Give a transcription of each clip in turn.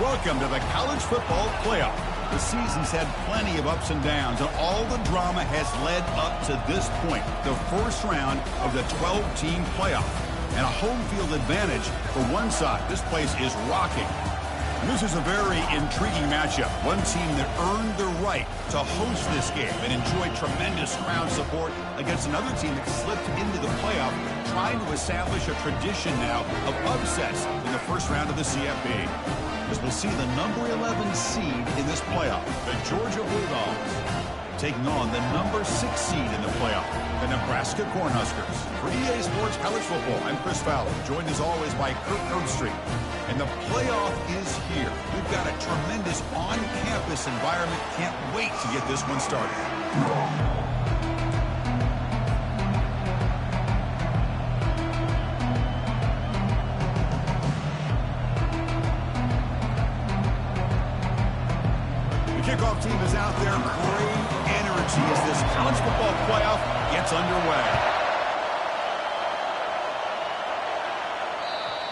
Welcome to the college football playoff. The season's had plenty of ups and downs, and all the drama has led up to this point, the first round of the 12-team playoff. And a home field advantage for one side. This place is rocking. And this is a very intriguing matchup. One team that earned the right to host this game and enjoyed tremendous crowd support against another team that slipped into the playoff, trying to establish a tradition now of upsets in the first round of the CFP. As we'll see the number 11 seed in this playoff, the Georgia Bulldogs, taking on the number 6 seed in the playoff, the Nebraska Cornhuskers. For EA Sports College Football, I'm Chris Fowler, joined as always by Kurt Nordstreet. And the playoff is here. We've got a tremendous on-campus environment. Can't wait to get this one started. Kickoff team is out there. Great energy as this college football playoff gets underway.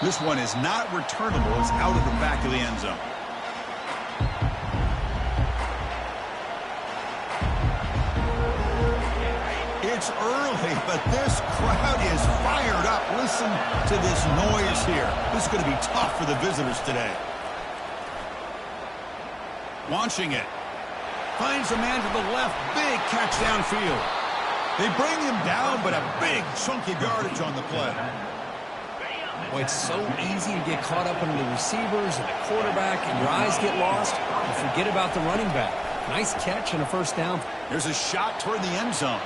This one is not returnable. It's out of the back of the end zone. It's early, but this crowd is fired up. Listen to this noise here. This is going to be tough for the visitors today. Launching it. Finds a man to the left. Big catch downfield. They bring him down, but a big chunk of yardage on the play. Boy, it's so easy to get caught up under the receivers and the quarterback, and your eyes get lost. You forget about the running back. Nice catch and a first down. There's a shot toward the end zone.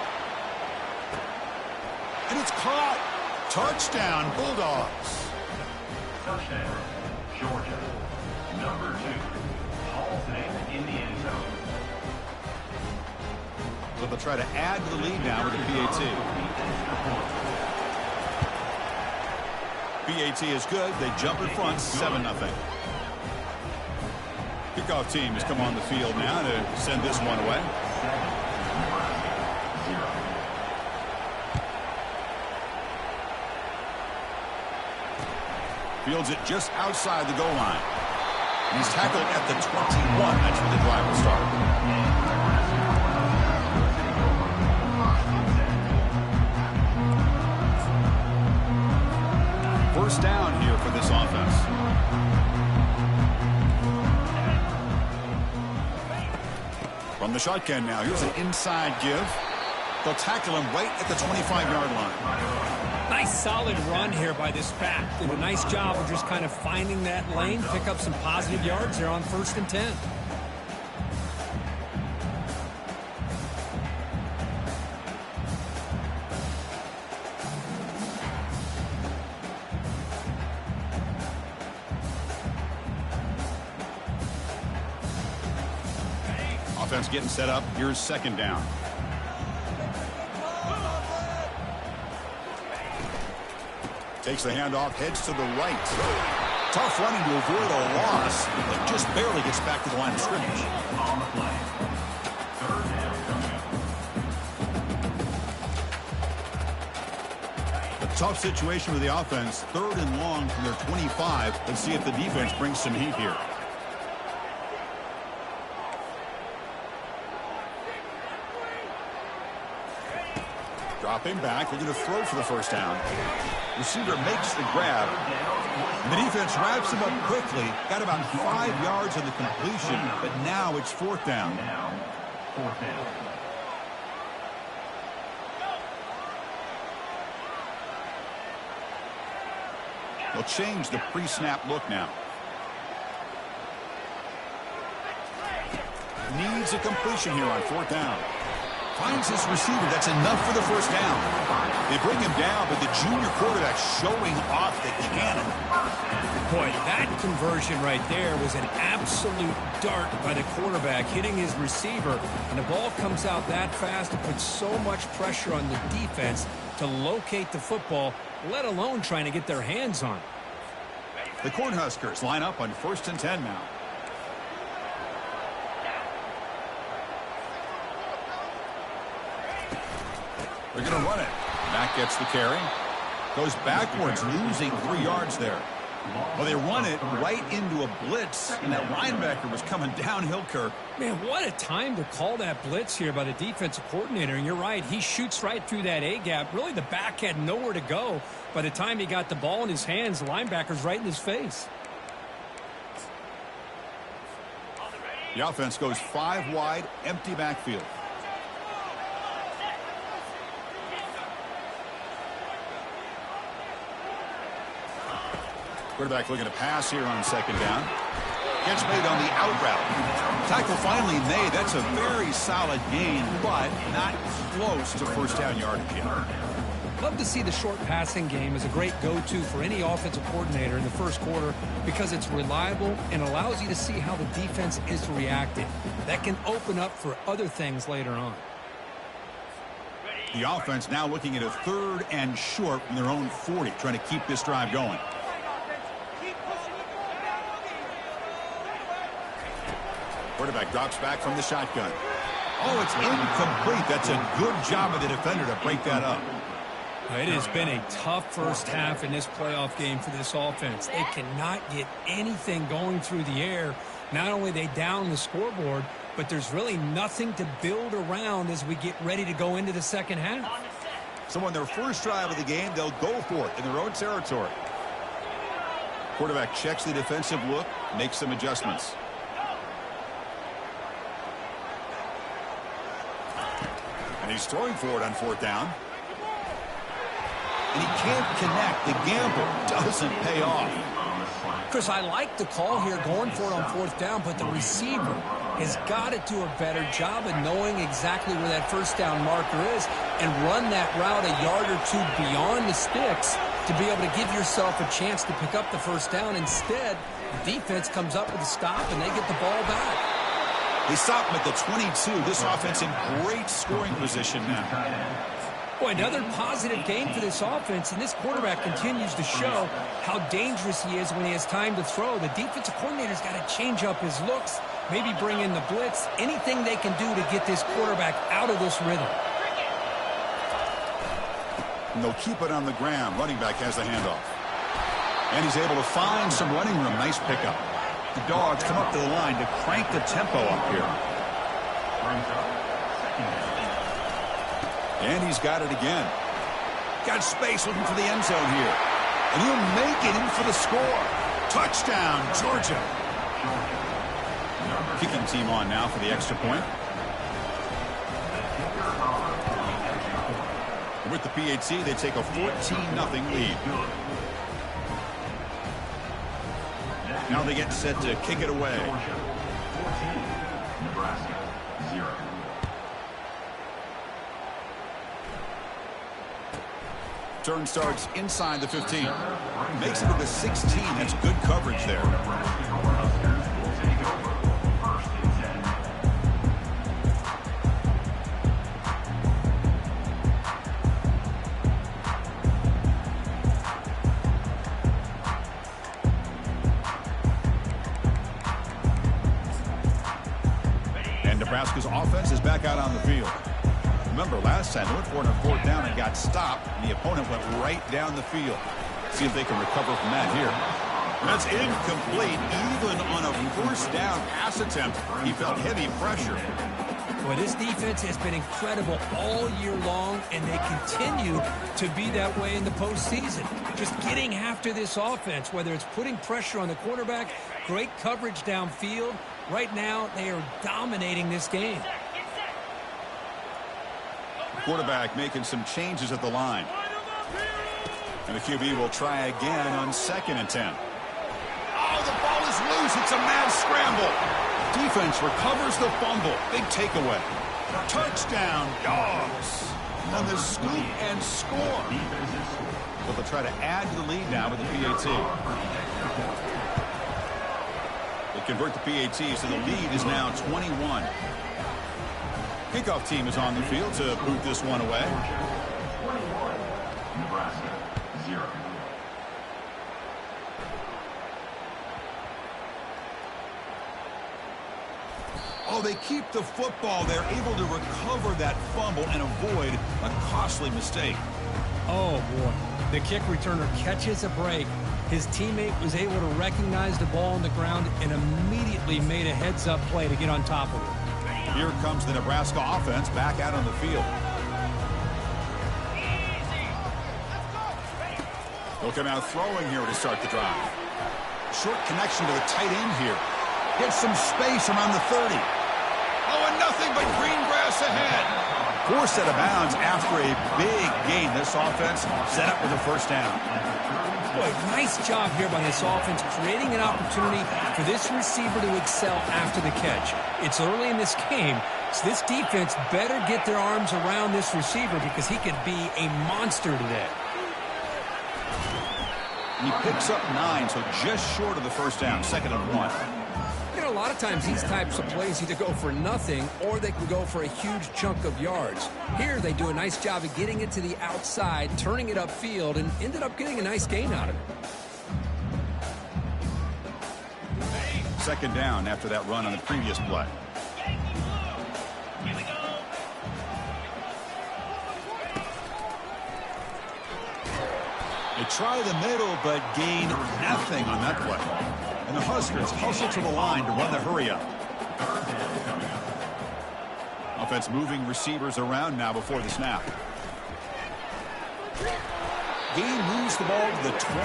And it's caught. Touchdown, Bulldogs. Touchdown, Georgia. Number 2. In the end zone. So they'll try to add to the lead now with a PAT. PAT is good. They jump in front, 7-0. Kickoff team has come on the field now to send this one away. Fields it just outside the goal line. He's tackled at the 21. That's where the drive will start. First down here for this offense. From the shotgun now. Here's an inside give. They'll tackle him right at the 25-yard line. Nice solid run here by this back. Did a nice job of just kind of finding that lane, pick up some positive yards there on 1st and 10. Offense getting set up. Here's 2nd down. Takes the handoff, heads to the right. Tough running to avoid a loss, but just barely gets back to the line of scrimmage. On the play. 3rd down. A tough situation with the offense. 3rd and long from their 25. Let's see if the defense brings some heat here. Dropping back. They're going to throw for the first down. Receiver makes the grab. And the defense wraps him up quickly. Got about 5 yards on the completion, but now it's 4th down. Now, 4th down. They'll change the pre-snap look now. Needs a completion here on 4th down. Finds his receiver. That's enough for the first down. They bring him down, but the junior quarterback showing off the cannon. Boy, that conversion right there was an absolute dart by the quarterback, hitting his receiver. And the ball comes out that fast. It puts so much pressure on the defense to locate the football, let alone trying to get their hands on it. The Cornhuskers line up on 1st and 10 now. They're going to run it. Mack gets the carry. Goes backwards, losing 3 yards there. Well, they run it right into a blitz, and that linebacker was coming downhill, Kirk. Man, what a time to call that blitz here by the defensive coordinator. And you're right, he shoots right through that A-gap. Really, the back had nowhere to go. By the time he got the ball in his hands, the linebacker's right in his face. The offense goes 5 wide, empty backfield. Quarterback looking to pass here on second down. Catch made on the out route. Tackle finally made. That's a very solid gain, but not close to first down yardage yet. Love to see the short passing game as a great go-to for any offensive coordinator in the first quarter because it's reliable and allows you to see how the defense is reacting. That can open up for other things later on. The offense now looking at a 3rd and short from their own 40, trying to keep this drive going. Quarterback drops back from the shotgun. Oh, it's incomplete. That's a good job of the defender to break that up. It has been a tough first half in this playoff game for this offense. They cannot get anything going through the air. Not only are they down the scoreboard, but there's really nothing to build around as we get ready to go into the second half. So on their first drive of the game, they'll go for it in their own territory. Quarterback checks the defensive look, makes some adjustments. And he's throwing for it on 4th down. And he can't connect. The gamble doesn't pay off. Chris, I like the call here going for it on 4th down, but the receiver has got to do a better job of knowing exactly where that first down marker is and run that route a yard or 2 beyond the sticks to be able to give yourself a chance to pick up the first down. Instead, the defense comes up with a stop and they get the ball back. They stop him at the 22. This offense in great scoring position now. Boy, another positive game for this offense, and this quarterback continues to show how dangerous he is when he has time to throw. The defensive coordinator's got to change up his looks, maybe bring in the blitz, anything they can do to get this quarterback out of this rhythm. And they'll keep it on the ground. Running back has the handoff. And he's able to find some running room. Nice pickup. The Dogs come up to the line to crank the tempo up here. And he's got it again. Got space looking for the end zone here. And he'll make it in for the score. Touchdown, Georgia. Kicking team on now for the extra point. With the PAT, they take a 14-0 lead. Now they get set to kick it away. 14, Nebraska, 0. Turn starts inside the 15. Makes it to the 16. That's good coverage there. And Nebraska's offense is back out on the field. Remember, last time they went for it on 4th down and got stopped, and the opponent went right down the field. See if they can recover from that here. That's incomplete. Even on a first down pass attempt, he felt heavy pressure. Well, this defense has been incredible all year long, and they continue to be that way in the postseason. Just getting after this offense, whether it's putting pressure on the quarterback, great coverage downfield. Right now, they are dominating this game. Quarterback making some changes at the line. And the QB will try again on 2nd and 10. Oh, the ball is loose. It's a mad scramble. Defense recovers the fumble. Big takeaway. Touchdown, Dogs. On the scoop and score. But they'll try to add to the lead now with the PAT. They convert the PAT, so the lead is now 21. Kickoff team is on the field to boot this one away. 21, Nebraska, 0. Oh, they keep the football. They're able to recover that fumble and avoid a costly mistake. Oh, boy. The kick returner catches a break. His teammate was able to recognize the ball on the ground and immediately made a heads-up play to get on top of it. Here comes the Nebraska offense back out on the field. They'll come out throwing here to start the drive. Short connection to the tight end here. Gets some space around the 30. Oh, and nothing but green grass ahead. Forced out of bounds after a big gain. This offense set up with a first down. Boy, nice job here by this offense, creating an opportunity for this receiver to excel after the catch. It's early in this game, so this defense better get their arms around this receiver because he could be a monster today. He picks up 9, so just short of the first down, 2nd and 1. You know, a lot of times these types of plays either go for nothing or they can go for a huge chunk of yards. Here they do a nice job of getting it to the outside, turning it upfield, and ended up getting a nice gain out of it. 2nd down after that run on the previous play. They try the middle, but gain nothing on that play. And the Huskers hustle to the line to run the hurry-up. Offense moving receivers around now before the snap. Gain moves the ball to the 21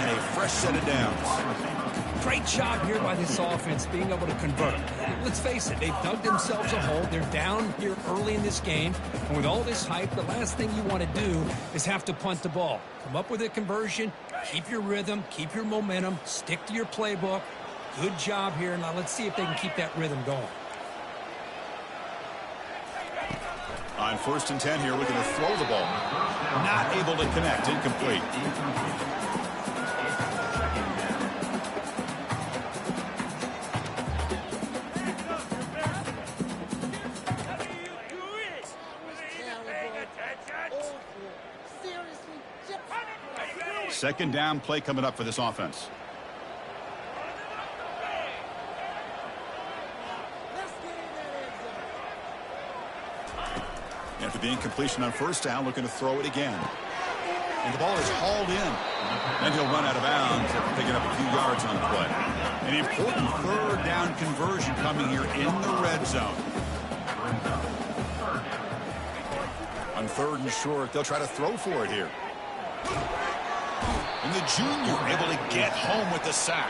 and a fresh set of downs. Great job here by this offense being able to convert them. Let's face it, they've dug themselves a hole. They're down here early in this game. And with all this hype, the last thing you want to do is have to punt the ball. Come up with a conversion, keep your rhythm, keep your momentum, stick to your playbook. Good job here. Now let's see if they can keep that rhythm going. On 1st and 10 here, looking to throw the ball. Not able to connect, incomplete. Second down play coming up for this offense. After the incompletion on 1st down, looking to throw it again. And the ball is hauled in. And he'll run out of bounds after picking up a few yards on the play. An important 3rd down conversion coming here in the red zone. On 3rd and short, they'll try to throw for it here. And the junior able to get home with the sack.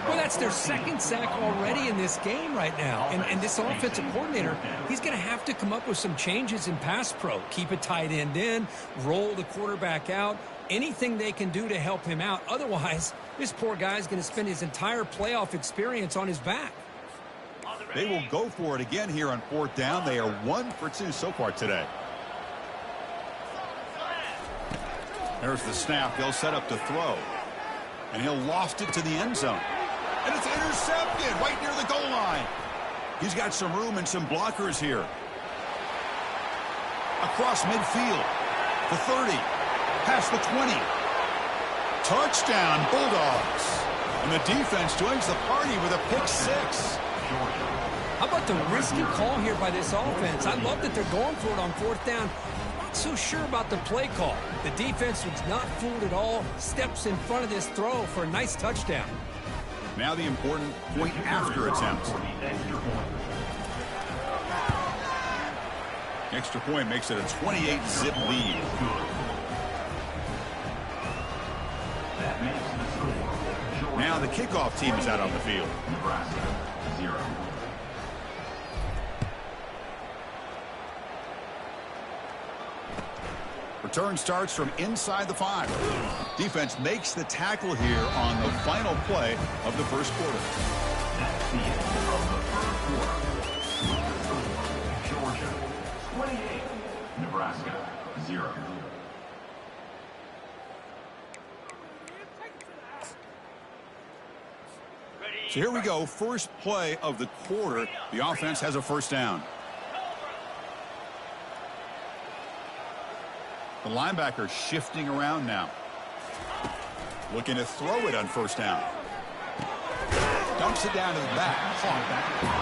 Well, that's their 2nd sack already in this game right now. And this offensive coordinator, he's going to have to come up with some changes in pass pro. Keep a tight end in, roll the quarterback out, anything they can do to help him out. Otherwise, this poor guy's going to spend his entire playoff experience on his back. They will go for it again here on 4th down. They are 1 for 2 so far today. There's the snap. They'll set up to throw. And he'll loft it to the end zone. And it's intercepted right near the goal line. He's got some room and some blockers here. Across midfield. The 30. Past the 20. Touchdown, Bulldogs. And the defense joins the party with a pick 6. How about the risky call here by this offense? I love that they're going for it on 4th down. Not so sure about the play call. The defense was not fooled at all. Steps in front of this throw for a nice touchdown. Now the important point after attempt. Extra point makes it a 28-zip lead. Now the kickoff team is out on the field. Nebraska, 0. Return starts from inside the 5. Defense makes the tackle here on the final play of the first quarter. That's the end of the first quarter. Georgia, 28. Nebraska, 0. So here we go. First play of the quarter. The offense has a first down. The linebacker shifting around now. Looking to throw it on 1st down. Dumps it down to the back.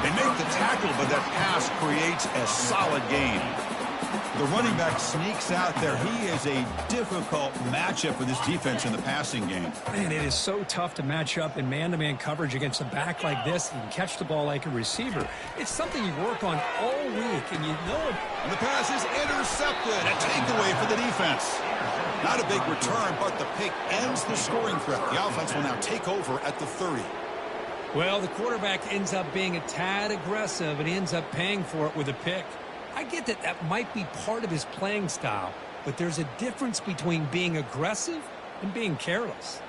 They make the tackle, but that pass creates a solid gain. The running back sneaks out there. He is a difficult matchup for this defense in the passing game. Man, it is so tough to match up in man-to-man coverage against a back like this and catch the ball like a receiver. It's something you work on all week, and you know it. And the pass is intercepted. A takeaway for the defense. Not a big return, but the pick ends the scoring threat. The offense will now take over at the 30. Well, the quarterback ends up being a tad aggressive, and he ends up paying for it with a pick. I get that that might be part of his playing style, but there's a difference between being aggressive and being careless.